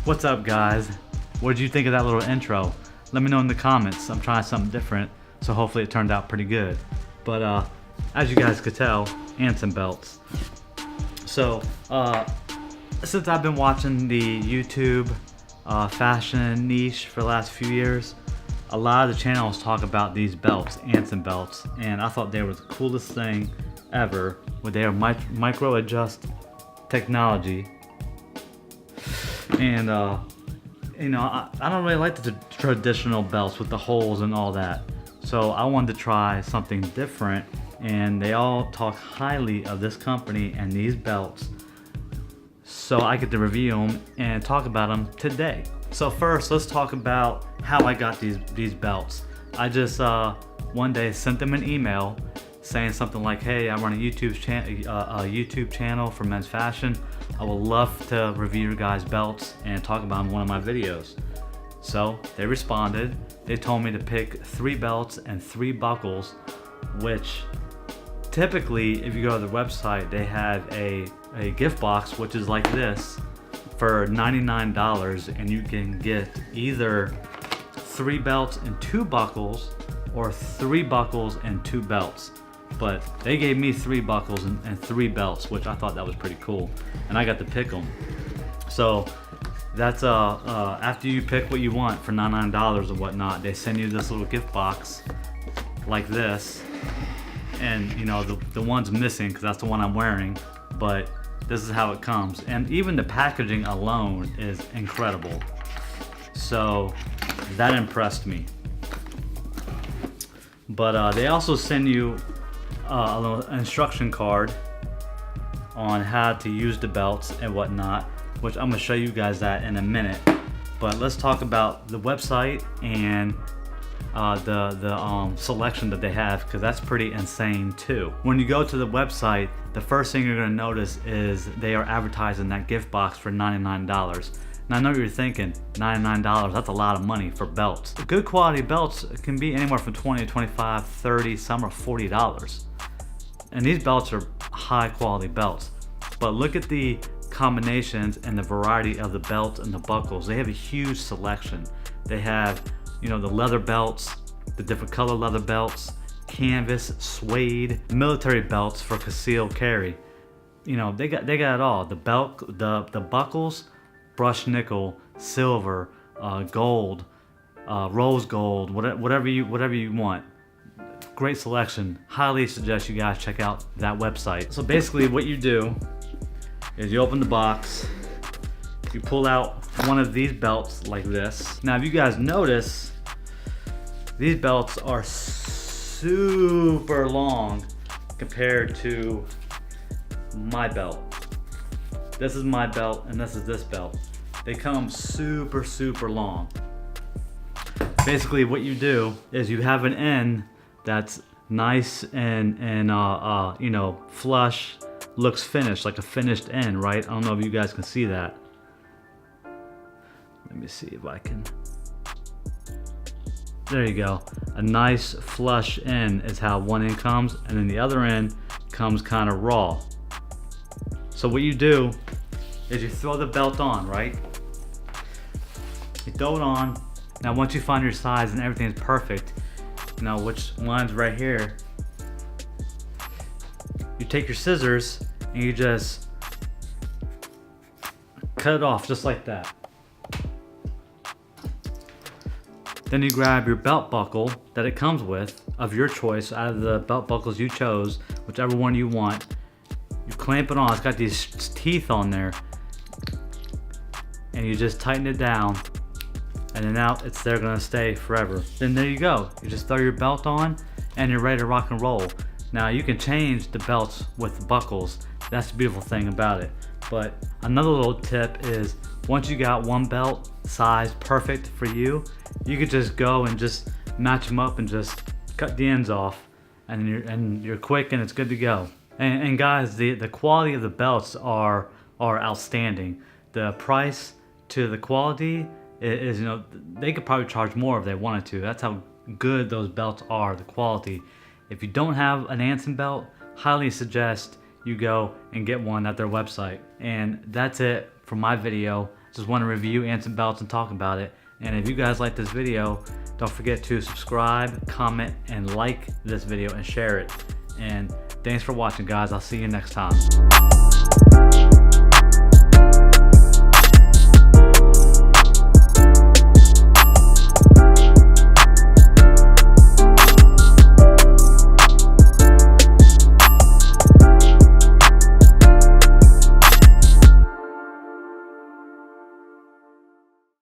What's up, guys? What did you think of that little intro? Let me know in the comments. I'm trying something different, so hopefully it turned out pretty good. But as you guys could tell, Anson Belts. So since I've been watching the YouTube fashion niche for the last few years, a lot of the channels talk about these belts, Anson Belts, and I thought they were the coolest thing ever with their micro adjust technology. And you know, I don't really like the traditional belts with the holes and all that, so I wanted to try something different, and they all talk highly of this company and these belts, so I get to review them and talk about them today. So first, let's talk about how I got these belts. I just one day sent them an email saying something like, hey, I run a YouTube channel for men's fashion. I would love to review your guys' belts and talk about them in one of my videos. So they responded. They told me to pick 3 belts and 3 buckles, which typically, if you go to the website, they have a gift box, which is like this, for $99, and you can get either 3 belts and 2 buckles or 3 buckles and 2 belts. But they gave me 3 buckles and 3 belts, which I thought that was pretty cool, and I got to pick them. So that's after you pick what you want for $99 or whatnot, they send you this little gift box like this, and you know, the one's missing because that's the one I'm wearing, but this is how it comes, and even the packaging alone is incredible. So that impressed me. But they also send you a little instruction card on how to use the belts and whatnot, which I'm gonna show you guys that in a minute. But let's talk about the website and the selection that they have, because that's pretty insane too. When you go to the website, the first thing you're gonna notice is they are advertising that gift box for $99. Now I know you're thinking, $99, that's a lot of money for belts. Good quality belts can be anywhere from $20, $25, $30, some are $40. And these belts are high quality belts. But look at the combinations and the variety of the belts and the buckles. They have a huge selection. They have, you know, the leather belts, the different color leather belts, canvas, suede, military belts for concealed carry. You know, they got it all. The belt, the buckles, brushed nickel, silver, gold, rose gold, whatever you want. Great selection. Highly suggest you guys check out that website. So basically what you do is you open the box, you pull out one of these belts like this. Now if you guys notice, these belts are super long compared to my belt. This is my belt and this is this belt. They come super long. Basically what you do is you have an end that's nice and you know, flush, looks finished, like a finished end, right? I don't know if you guys can see that. Let me see if I can. There you go. A nice flush end is how one end comes, and then the other end comes kind of raw. So what you do is you throw the belt on, right? You throw it on. Now once you find your size and everything is perfect, you know which one's right here, you take your scissors and you just cut it off just like that. Then you grab your belt buckle that it comes with, of your choice, out of the belt buckles you chose, whichever one you want. You clamp it on, it's got these teeth on there, and you just tighten it down, and then now they're gonna stay forever. Then there you go. You just throw your belt on and you're ready to rock and roll. Now you can change the belts with the buckles. That's the beautiful thing about it. But another little tip is, once you got one belt size perfect for you, you could just go and just match them up and just cut the ends off, and you're quick and it's good to go. And guys, the quality of the belts are outstanding. The price to the quality is, you know, they could probably charge more if they wanted to. That's how good those belts are, the quality. If you don't have an Anson belt, highly suggest you go and get one at their website. And that's it for my video. just want to review Anson Belts and talk about it. And if you guys like this video, don't forget to subscribe, comment, and like this video and share it. And thanks for watching, guys. I'll see you next time.